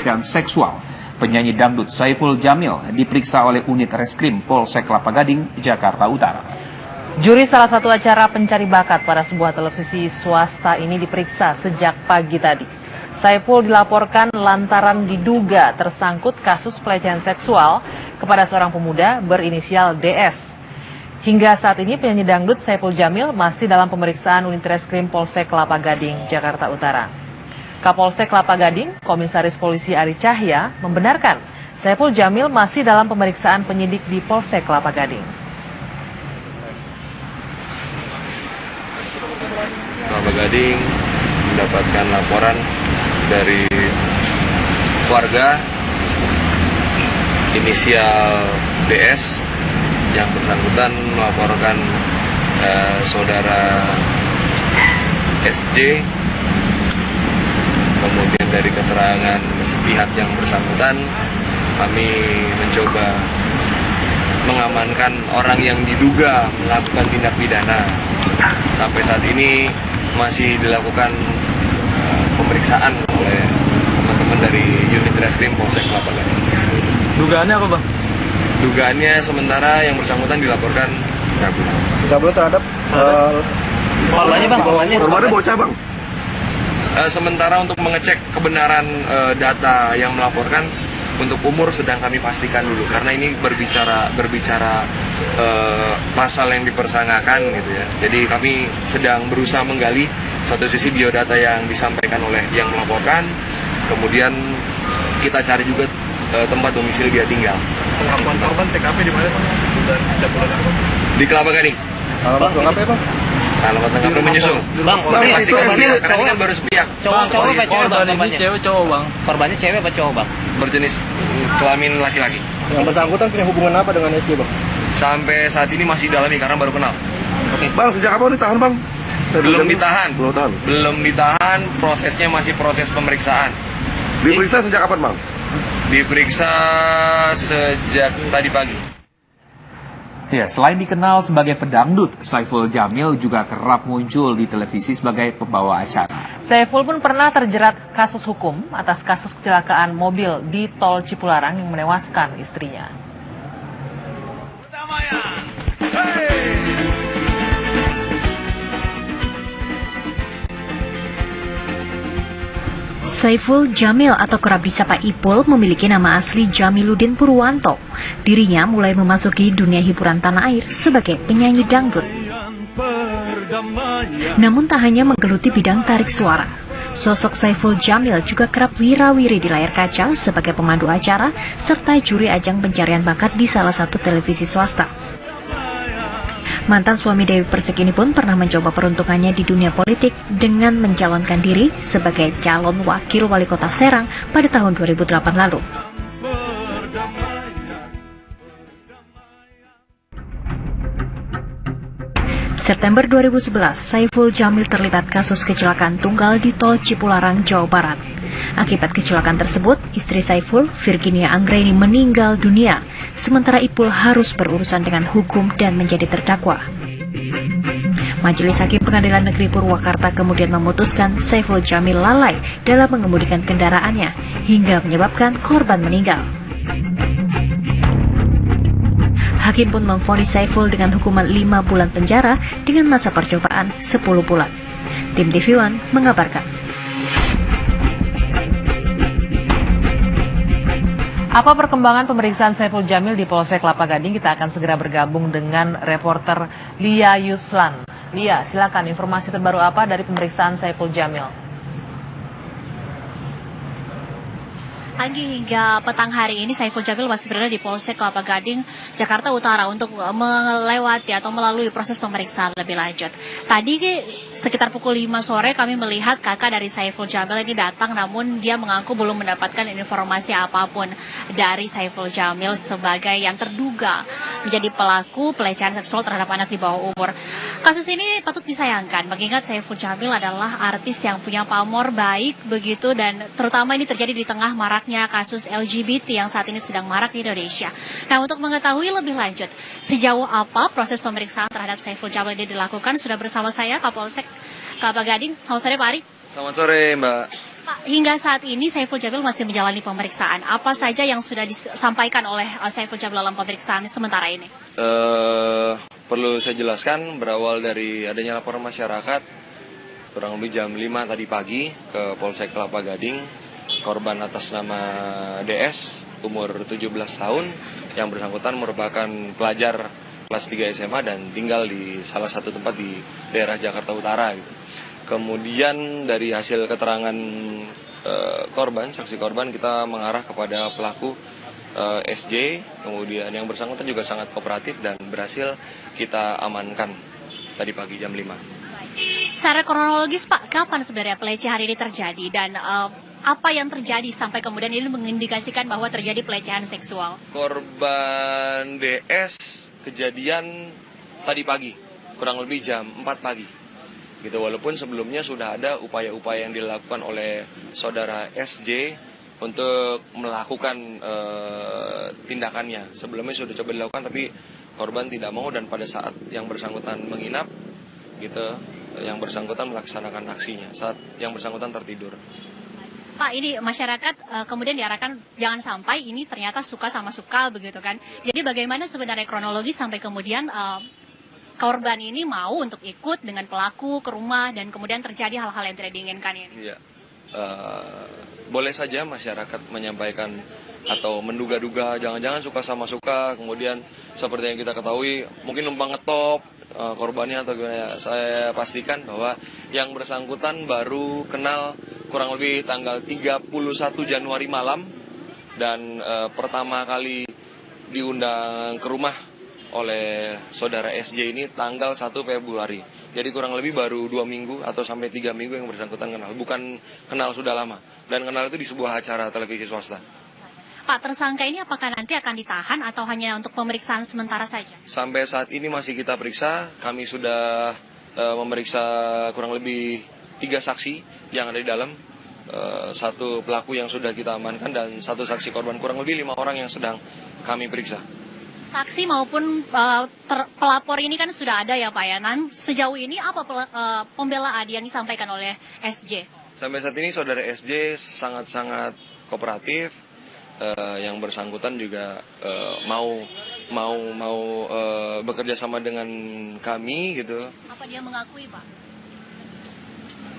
pelecehan seksual. Penyanyi dangdut Saiful Jamil diperiksa oleh unit reskrim Polsek Kelapa Gading, Jakarta Utara. Juri salah satu acara pencari bakat pada sebuah televisi swasta ini diperiksa sejak pagi tadi. Saiful dilaporkan lantaran diduga tersangkut kasus pelecehan seksual kepada seorang pemuda berinisial DS. Hingga saat ini penyanyi dangdut Saiful Jamil masih dalam pemeriksaan unit reskrim Polsek Kelapa Gading, Jakarta Utara. Kapolsek Kelapa Gading, Komisaris Polisi Ari Cahya, membenarkan Saiful Jamil masih dalam pemeriksaan penyidik di Polsek Kelapa Gading. Kelapa Gading mendapatkan laporan dari warga inisial DS yang bersangkutan melaporkan saudara SJ. Kemudian dari keterangan sepihak yang bersangkutan, kami mencoba mengamankan orang yang diduga melakukan tindak pidana. Sampai saat ini masih dilakukan pemeriksaan oleh teman-teman dari unit reskrim Polsek Kelapa Gading. Dugaannya apa, Bang? Dugaannya sementara yang bersangkutan dilaporkan kabur. Kabur terhadap Korbannya, Bang, korbannya bocah, Bang. Sementara untuk mengecek kebenaran data yang melaporkan, untuk umur sedang kami pastikan dulu karena ini berbicara pasal yang dipersangkakan gitu ya. Jadi kami sedang berusaha menggali satu sisi biodata yang disampaikan oleh yang melaporkan, kemudian kita cari juga tempat domisili dia tinggal. Pengakuan korban TKP di mana, Bang? Di Kelapa Gading. Alamat TKP, Bang? Alamat TKP menyusul. Bang, Pasti kan ini kan baru sepihak. Cowok apa cewek, Bang? Korbannya cewek cowok, Bang. Korbannya cewek apa cowok, Bang? Berjenis kelamin laki-laki. Yang bersangkutan punya hubungan apa dengan SJ, Bang? Sampai saat ini masih dalami karena baru kenal. Bang, sejak kapan ditahan, Bang? Belum ditahan. Belum ditahan, prosesnya masih proses pemeriksaan. Diperiksa sejak kapan, Bang? Diperiksa sejak tadi pagi. Ya, selain dikenal sebagai pedangdut, Saiful Jamil juga kerap muncul di televisi sebagai pembawa acara. Saiful pun pernah terjerat kasus hukum atas kasus kecelakaan mobil di Tol Cipularang yang menewaskan istrinya. Saiful Jamil atau kerap disapa Ipul memiliki nama asli Jamiluddin Purwanto. Dirinya mulai memasuki dunia hiburan tanah air sebagai penyanyi dangdut. Namun tak hanya menggeluti bidang tarik suara, sosok Saiful Jamil juga kerap wirawiri di layar kaca sebagai pemandu acara serta juri ajang pencarian bakat di salah satu televisi swasta. Mantan suami Dewi Persik ini pun pernah mencoba peruntungannya di dunia politik dengan mencalonkan diri sebagai calon wakil wali kota Serang pada tahun 2008 lalu. September 2011, Saiful Jamil terlibat kasus kecelakaan tunggal di Tol Cipularang, Jawa Barat. Akibat kecelakaan tersebut, istri Saiful, Virginia Anggraini, meninggal dunia, sementara Ipul harus berurusan dengan hukum dan menjadi terdakwa. Majelis Hakim Pengadilan Negeri Purwakarta kemudian memutuskan Saiful Jamil lalai dalam mengemudikan kendaraannya hingga menyebabkan korban meninggal. Hakim pun memvonis Saiful dengan hukuman 5 bulan penjara dengan masa percobaan 10 bulan. Tim TV One mengabarkan. Apa perkembangan pemeriksaan Saiful Jamil di Polsek Kelapa Gading? Kita akan segera bergabung dengan reporter Lia Yuslan. Lia, silakan informasi terbaru apa dari pemeriksaan Saiful Jamil? Anggi, hingga petang hari ini Saiful Jamil masih berada di Polsek Kelapa Gading, Jakarta Utara untuk melewati atau melalui proses pemeriksaan lebih lanjut. Tadi sekitar pukul 5 sore kami melihat kakak dari Saiful Jamil ini datang, namun dia mengaku belum mendapatkan informasi apapun dari Saiful Jamil sebagai yang terduga menjadi pelaku pelecehan seksual terhadap anak di bawah umur. Kasus ini patut disayangkan, mengingat Saiful Jamil adalah artis yang punya pamor baik begitu, dan terutama ini terjadi di tengah maraknya kasus LGBT yang saat ini sedang marak di Indonesia. Nah, untuk mengetahui lebih lanjut sejauh apa proses pemeriksaan terhadap Saiful Jamil ini dilakukan, sudah bersama saya Kapolsek Kelapa Gading. Selamat sore Pak Ari. Selamat sore Mbak. Pak, hingga saat ini Saiful Jamil masih menjalani pemeriksaan. Apa saja yang sudah disampaikan oleh Saiful Jamil dalam pemeriksaan sementara ini? Perlu saya jelaskan berawal dari adanya laporan masyarakat kurang lebih jam 5 tadi pagi ke Polsek Kelapa Gading, korban atas nama DS umur 17 tahun yang bersangkutan merupakan pelajar kelas 3 SMA dan tinggal di salah satu tempat di daerah Jakarta Utara gitu. Kemudian dari hasil keterangan saksi korban, kita mengarah kepada pelaku SJ, kemudian yang bersangkutan juga sangat kooperatif dan berhasil kita amankan tadi pagi jam 5. Secara kronologis Pak, kapan sebenarnya pelecehan ini terjadi dan apa yang terjadi sampai kemudian ini mengindikasikan bahwa terjadi pelecehan seksual? Korban DS kejadian tadi pagi, kurang lebih jam 4 pagi. Gitu, walaupun sebelumnya sudah ada upaya-upaya yang dilakukan oleh saudara SJ untuk melakukan tindakannya. Sebelumnya sudah coba dilakukan tapi korban tidak mau, dan pada saat yang bersangkutan menginap gitu, yang bersangkutan melaksanakan aksinya saat yang bersangkutan tertidur. Pak, ini masyarakat kemudian diarahkan jangan sampai ini ternyata suka sama suka begitu kan. Jadi bagaimana sebenarnya kronologi sampai kemudian korban ini mau untuk ikut dengan pelaku ke rumah dan kemudian terjadi hal-hal yang tidak diinginkan ini? Iya, boleh saja masyarakat menyampaikan atau menduga-duga jangan-jangan suka sama suka, kemudian seperti yang kita ketahui mungkin numpang ngetop korbannya atau gimana. Saya pastikan bahwa yang bersangkutan baru kenal kurang lebih tanggal 31 Januari malam dan pertama kali diundang ke rumah oleh saudara SJ ini tanggal 1 Februari. Jadi kurang lebih baru 2 minggu atau sampai 3 minggu yang bersangkutan kenal. Bukan kenal sudah lama. Dan kenal itu di sebuah acara televisi swasta. Pak, tersangka ini apakah nanti akan ditahan atau hanya untuk pemeriksaan sementara saja? Sampai saat ini masih kita periksa. Kami sudah memeriksa kurang lebih 3 saksi yang ada di dalam. 1 pelaku yang sudah kita amankan dan 1 saksi korban. Kurang lebih 5 orang yang sedang kami periksa. Saksi maupun pelapor ini kan sudah ada ya Pak ya. Sejauh ini apa pembelaan yang disampaikan oleh SJ? Sampai saat ini saudara SJ sangat-sangat kooperatif. Yang bersangkutan juga mau bekerja sama dengan kami gitu. Apa dia mengakui Pak?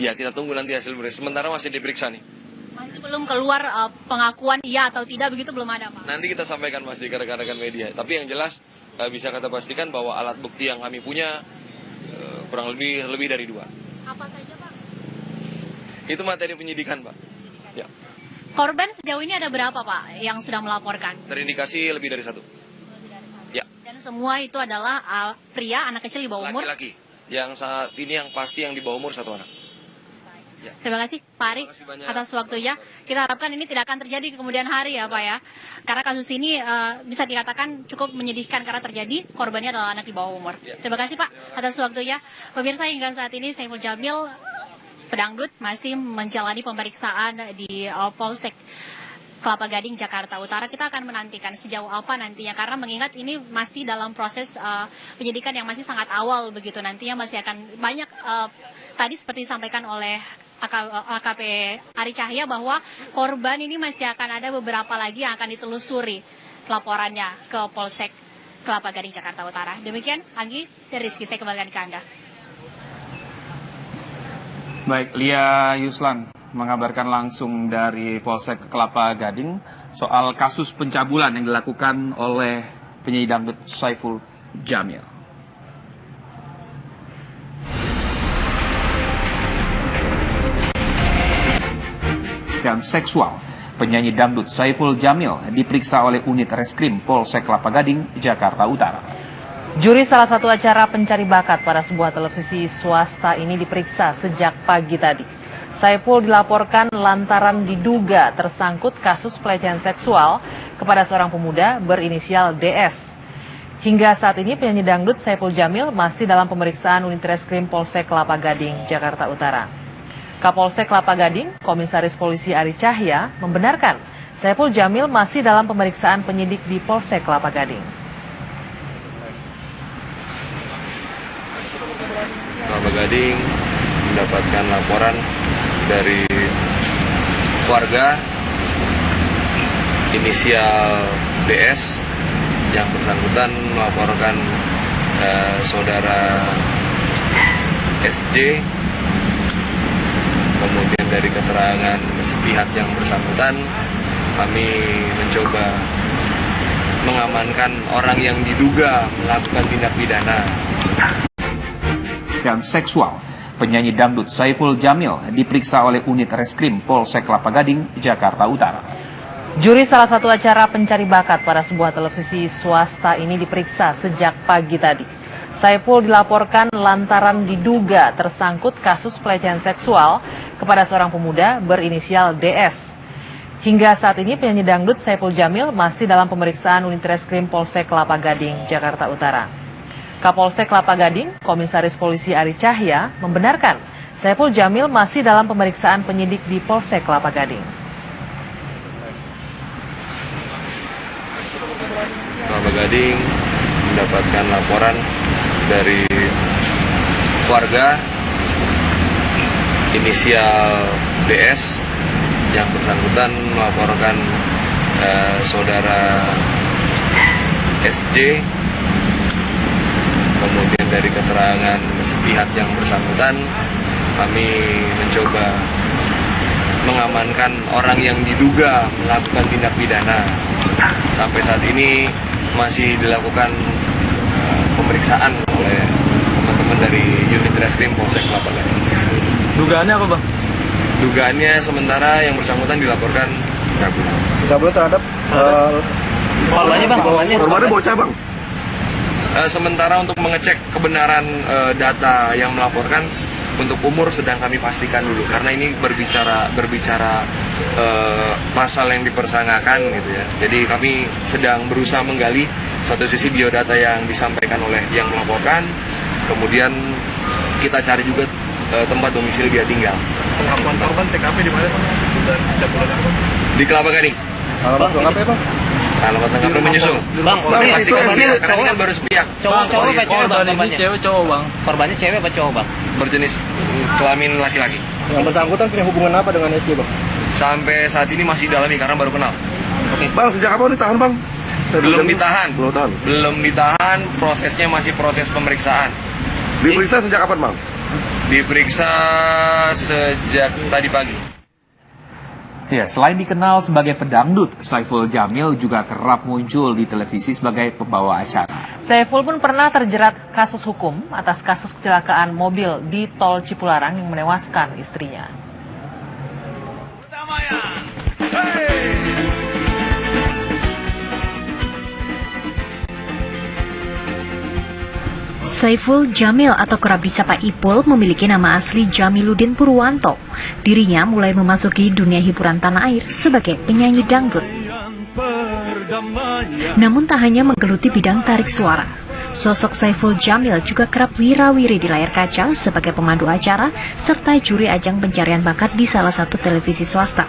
Ya, kita tunggu nanti hasil periksa. Sementara masih diperiksa nih. Masih belum keluar pengakuan iya atau tidak, begitu belum ada Pak? Nanti kita sampaikan Mas di rekan-rekan media. Tapi yang jelas bisa kita pastikan bahwa alat bukti yang kami punya kurang lebih dari 2. Apa saja Pak? Itu materi penyidikan Pak. Ya. Korban sejauh ini ada berapa Pak yang sudah melaporkan? Terindikasi lebih dari 1. Ya. Dan semua itu adalah pria, anak kecil di bawah umur? Laki-laki. Yang saat ini yang pasti yang di bawah umur 1 anak. Ya. Terima kasih Pak Ari atas waktunya. Kita harapkan ini tidak akan terjadi di kemudian hari ya Pak ya. Karena kasus ini bisa dikatakan cukup menyedihkan karena terjadi korbannya adalah anak di bawah umur. Ya. Terima kasih Pak atas waktunya. Pemirsa, hingga saat ini Saiful Jamil pedangdut masih menjalani pemeriksaan di Polsek Kelapa Gading, Jakarta Utara. Kita akan menantikan sejauh apa nantinya karena mengingat ini masih dalam proses penyidikan yang masih sangat awal begitu. Nantinya masih akan banyak tadi seperti disampaikan oleh AKP Ari Cahya bahwa korban ini masih akan ada beberapa lagi yang akan ditelusuri laporannya ke Polsek Kelapa Gading, Jakarta Utara. Demikian, Anggi dan Rizky, saya kembalikan ke Anda. Baik, Lia Yuslan mengabarkan langsung dari Polsek Kelapa Gading soal kasus pencabulan yang dilakukan oleh penyanyi dangdut Saiful Jamil. Dan seksual, penyanyi dangdut Saiful Jamil diperiksa oleh unit reskrim Polsek Kelapa Gading, Jakarta Utara. Juri salah satu acara pencari bakat pada sebuah televisi swasta ini diperiksa sejak pagi tadi. Saiful dilaporkan lantaran diduga tersangkut kasus pelecehan seksual kepada seorang pemuda berinisial DS. Hingga saat ini penyanyi dangdut Saiful Jamil masih dalam pemeriksaan unit reskrim Polsek Kelapa Gading, Jakarta Utara. Kapolsek Kelapa Gading, Komisaris Polisi Ari Cahya, membenarkan Saiful Jamil masih dalam pemeriksaan penyidik di Polsek Kelapa Gading. Kelapa Gading mendapatkan laporan dari warga inisial DS yang bersangkutan melaporkan saudara SJ. Kemudian dari keterangan sepihak yang bersangkutan, kami mencoba mengamankan orang yang diduga melakukan tindak pidana seksual. Penyanyi dangdut Saiful Jamil diperiksa oleh unit reskrim Polsek Kelapa Gading, Jakarta Utara. Juri salah satu acara pencari bakat pada sebuah televisi swasta ini diperiksa sejak pagi tadi. Saiful dilaporkan lantaran diduga tersangkut kasus pelecehan seksual kepada seorang pemuda berinisial DS. Hingga saat ini penyanyi dangdut Saiful Jamil masih dalam pemeriksaan unit reskrim Polsek Kelapa Gading, Jakarta Utara. Kapolsek Kelapa Gading, Komisaris Polisi Ari Cahya, membenarkan Saiful Jamil masih dalam pemeriksaan penyidik di Polsek Kelapa Gading. Kelapa Gading mendapatkan laporan dari warga inisial DS yang bersangkutan melaporkan saudara SJ. Kemudian dari keterangan sepihak yang bersangkutan, kami mencoba mengamankan orang yang diduga melakukan tindak pidana. Sampai saat ini masih dilakukan pemeriksaan oleh teman-teman dari unit reskrim Polsek Kelapa Gading. Dugaannya apa, Bang? Dugaannya sementara yang bersangkutan dilaporkan kabur. Kabur terhadap Korbannya, Bang, korbannya bocah, Bang. Sementara untuk mengecek kebenaran data yang melaporkan, untuk umur sedang kami pastikan dulu karena ini berbicara pasal yang dipersangkakan gitu ya. Jadi kami sedang berusaha menggali satu sisi biodata yang disampaikan oleh yang melaporkan, kemudian kita cari juga tempat domisili dia tinggal. Pengakuan korban TKP di mana, Bang? Di Kelapa Gading. Alamat TKP, Bang? Alamat TKP menyusul. Bang, Pasti korbannya karena ini cowok kan baru sepihak. Cowok apa cewek, Bang? Korban ini Korbannya cewek cowok, Bang. Korbannya cewek apa cowok, Bang? Berjenis kelamin laki-laki. Yang bersangkutan punya hubungan apa dengan SJ, Bang? Sampai saat ini masih dalami karena baru kenal. Bang, sejak kapan ditahan, Bang? Belum ditahan. Belum tahan. Belum ditahan, prosesnya masih proses pemeriksaan. Diperiksa sejak kapan, Bang? Diperiksa sejak tadi pagi. Ya, selain dikenal sebagai pedangdut, Saiful Jamil juga kerap muncul di televisi sebagai pembawa acara. Saiful pun pernah terjerat kasus hukum atas kasus kecelakaan mobil di Tol Cipularang yang menewaskan istrinya. Saiful Jamil atau kerap disapa Ipul memiliki nama asli Jamiluddin Purwanto. Dirinya mulai memasuki dunia hiburan tanah air sebagai penyanyi dangdut. Namun tak hanya menggeluti bidang tarik suara, sosok Saiful Jamil juga kerap wirawiri di layar kaca sebagai pemandu acara serta juri ajang pencarian bakat di salah satu televisi swasta.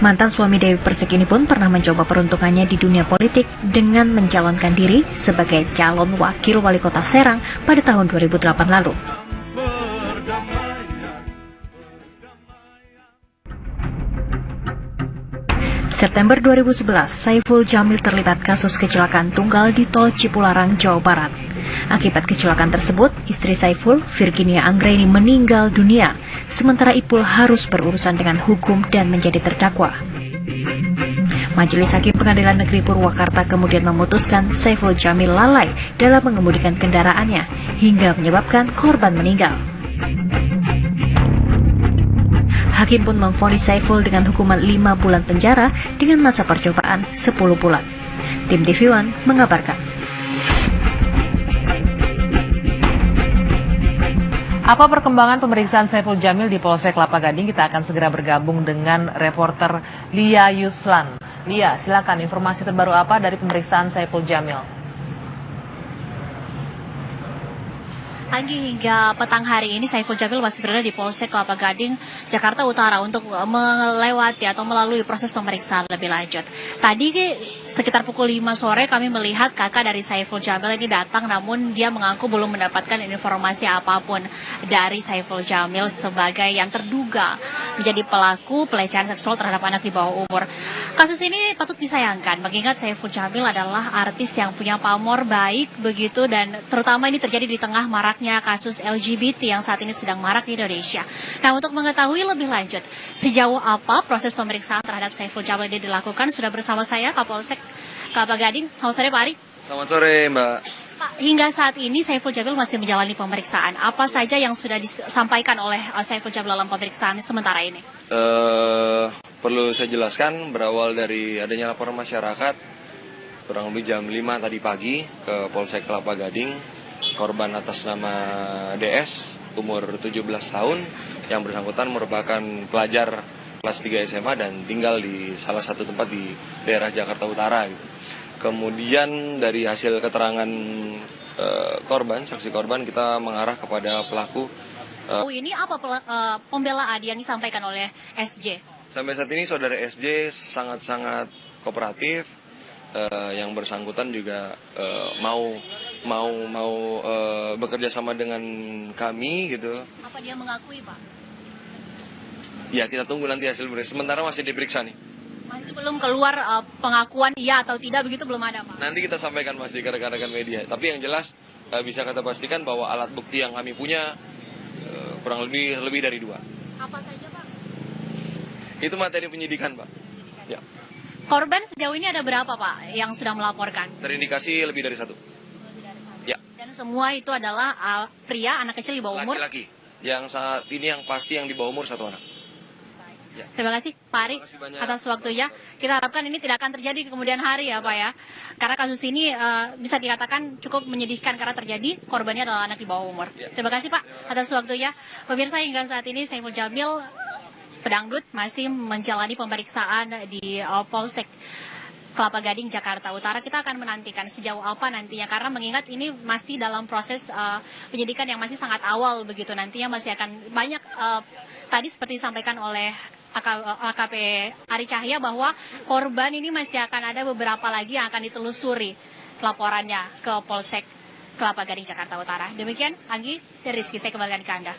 Mantan suami Dewi Persik ini pun pernah mencoba peruntungannya di dunia politik dengan mencalonkan diri sebagai calon wakil wali kota Serang pada tahun 2008 lalu. September 2011, Saiful Jamil terlibat kasus kecelakaan tunggal di Tol Cipularang, Jawa Barat. Akibat kecelakaan tersebut, istri Saiful, Virginia Anggreni, meninggal dunia, sementara Ipul harus berurusan dengan hukum dan menjadi terdakwa. Majelis Hakim Pengadilan Negeri Purwakarta kemudian memutuskan Saiful Jamil lalai dalam mengemudikan kendaraannya hingga menyebabkan korban meninggal. Hakim pun memvonis Saiful dengan hukuman 5 bulan penjara dengan masa percobaan 10 bulan. Tim TV One mengabarkan. Apa perkembangan pemeriksaan Saiful Jamil di Polsek Kelapa Gading? Kita akan segera bergabung dengan reporter Lia Yuslan. Lia, silakan informasi terbaru apa dari pemeriksaan Saiful Jamil? Anggi, hingga petang hari ini Saiful Jamil masih berada di Polsek Kelapa Gading, Jakarta Utara untuk melewati atau melalui proses pemeriksaan lebih lanjut. Tadi sekitar pukul 5 sore kami melihat kakak dari Saiful Jamil ini datang, namun dia mengaku belum mendapatkan informasi apapun dari Saiful Jamil sebagai yang terduga menjadi pelaku pelecehan seksual terhadap anak di bawah umur. Kasus ini patut disayangkan mengingat Saiful Jamil adalah artis yang punya pamor baik begitu, dan terutama ini terjadi di tengah maraknya kasus LGBT yang saat ini sedang marak di Indonesia. Nah, untuk mengetahui lebih lanjut sejauh apa proses pemeriksaan terhadap Saiful Jamil ini dilakukan, sudah bersama saya Kapolsek Kelapa Gading. Selamat sore Pak Ari. Selamat sore Mbak. Pak, hingga saat ini Saiful Jamil masih menjalani pemeriksaan. Apa saja yang sudah disampaikan oleh Saiful Jamil dalam pemeriksaan sementara ini? Perlu saya jelaskan, berawal dari adanya laporan masyarakat kurang lebih jam 5 tadi pagi ke Polsek Kelapa Gading. Korban atas nama DS, umur 17 tahun, yang bersangkutan merupakan pelajar kelas 3 SMA dan tinggal di salah satu tempat di daerah Jakarta Utara. Gitu. Kemudian dari hasil keterangan korban, saksi korban, kita mengarah kepada pelaku. Ini apa pembelaan yang disampaikan oleh SJ? Sampai saat ini saudara SJ sangat-sangat kooperatif. Yang bersangkutan juga mau bekerja sama dengan kami gitu. Apa dia mengakui, Pak? Ya, kita tunggu nanti hasil pemeriksaan. Sementara masih diperiksa nih. Masih belum keluar pengakuan iya atau tidak, begitu belum ada, Pak? Nanti kita sampaikan Mas di rekan-rekan media. Tapi yang jelas bisa kita pastikan bahwa alat bukti yang kami punya kurang lebih dari 2. Apa saja, Pak? Itu materi penyidikan, Pak. Ya. Korban sejauh ini ada berapa, Pak, yang sudah melaporkan? Terindikasi lebih dari 1. Ya. Dan semua itu adalah pria, anak kecil di bawah umur? Laki-laki. Yang saat ini yang pasti yang di bawah umur 1 anak. Ya. Terima kasih Pak Ari atas waktunya. Kita harapkan ini tidak akan terjadi di kemudian hari ya Pak ya. Karena kasus ini bisa dikatakan cukup menyedihkan karena terjadi korbannya adalah anak di bawah umur. Ya. Terima kasih Pak atas waktunya. Pemirsa, hingga saat ini Saiful Jamil Pedangdut masih menjalani pemeriksaan di Polsek Kelapa Gading, Jakarta Utara. Kita akan menantikan sejauh apa nantinya, karena mengingat ini masih dalam proses penyidikan yang masih sangat awal begitu. Nantinya masih akan banyak, tadi seperti disampaikan oleh AKP Ari Cahya, bahwa korban ini masih akan ada beberapa lagi yang akan ditelusuri laporannya ke Polsek Kelapa Gading, Jakarta Utara. Demikian, Anggi dan Rizky, saya kembalikan ke Anda.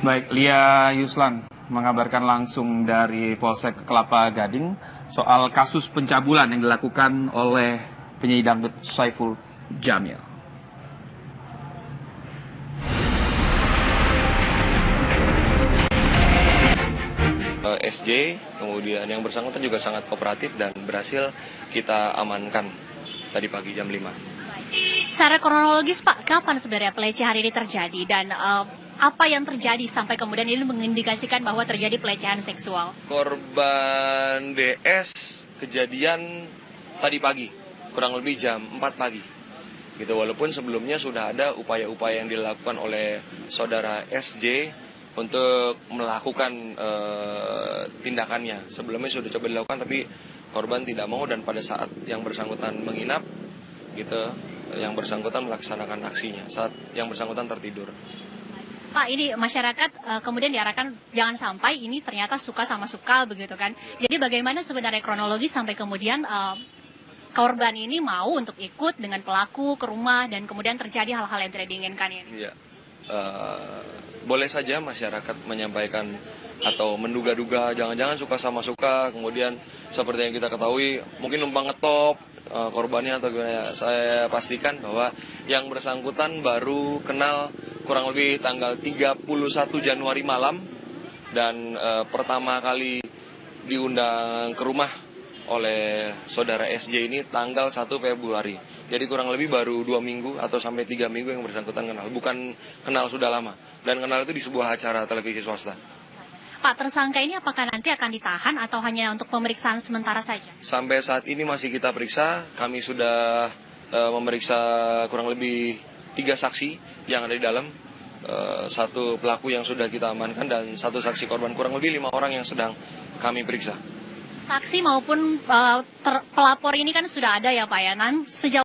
Baik, Lia Yuslan mengabarkan langsung dari Polsek Kelapa Gading soal kasus pencabulan yang dilakukan oleh penyanyi dangdut Saiful Jamil. SJ, kemudian yang bersangkutan juga sangat kooperatif dan berhasil kita amankan tadi pagi jam 5. Secara kronologis Pak, kapan sebenarnya pelecehan ini terjadi dan apa yang terjadi sampai kemudian ini mengindikasikan bahwa terjadi pelecehan seksual? Korban DS kejadian tadi pagi, kurang lebih jam 4 pagi. Gitu, walaupun sebelumnya sudah ada upaya-upaya yang dilakukan oleh saudara SJ untuk melakukan tindakannya. Sebelumnya sudah coba dilakukan tapi korban tidak mau, dan pada saat yang bersangkutan menginap gitu, yang bersangkutan melaksanakan aksinya saat yang bersangkutan tertidur. Pak, ini masyarakat kemudian diarahkan jangan sampai ini ternyata suka sama suka begitu kan. Jadi bagaimana sebenarnya kronologi sampai kemudian korban ini mau untuk ikut dengan pelaku ke rumah dan kemudian terjadi hal-hal yang tidak diinginkan ini? Iya. Boleh saja masyarakat menyampaikan atau menduga-duga jangan-jangan suka sama suka, kemudian seperti yang kita ketahui mungkin numpang ngetop korbannya atau gimana. Saya pastikan bahwa yang bersangkutan baru kenal kurang lebih tanggal 31 Januari malam, dan pertama kali diundang ke rumah oleh saudara SJ ini tanggal 1 Februari. Jadi kurang lebih baru 2 minggu atau sampai 3 minggu yang bersangkutan kenal. Bukan kenal sudah lama, dan kenal itu di sebuah acara televisi swasta. Pak, tersangka ini apakah nanti akan ditahan atau hanya untuk pemeriksaan sementara saja? Sampai saat ini masih kita periksa. Kami sudah memeriksa kurang lebih 3 saksi yang ada di dalam, 1 pelaku yang sudah kita amankan, dan 1 saksi korban. Kurang lebih 5 orang yang sedang kami periksa. Saksi maupun pelapor ini kan sudah ada ya Pak ya. Sejauh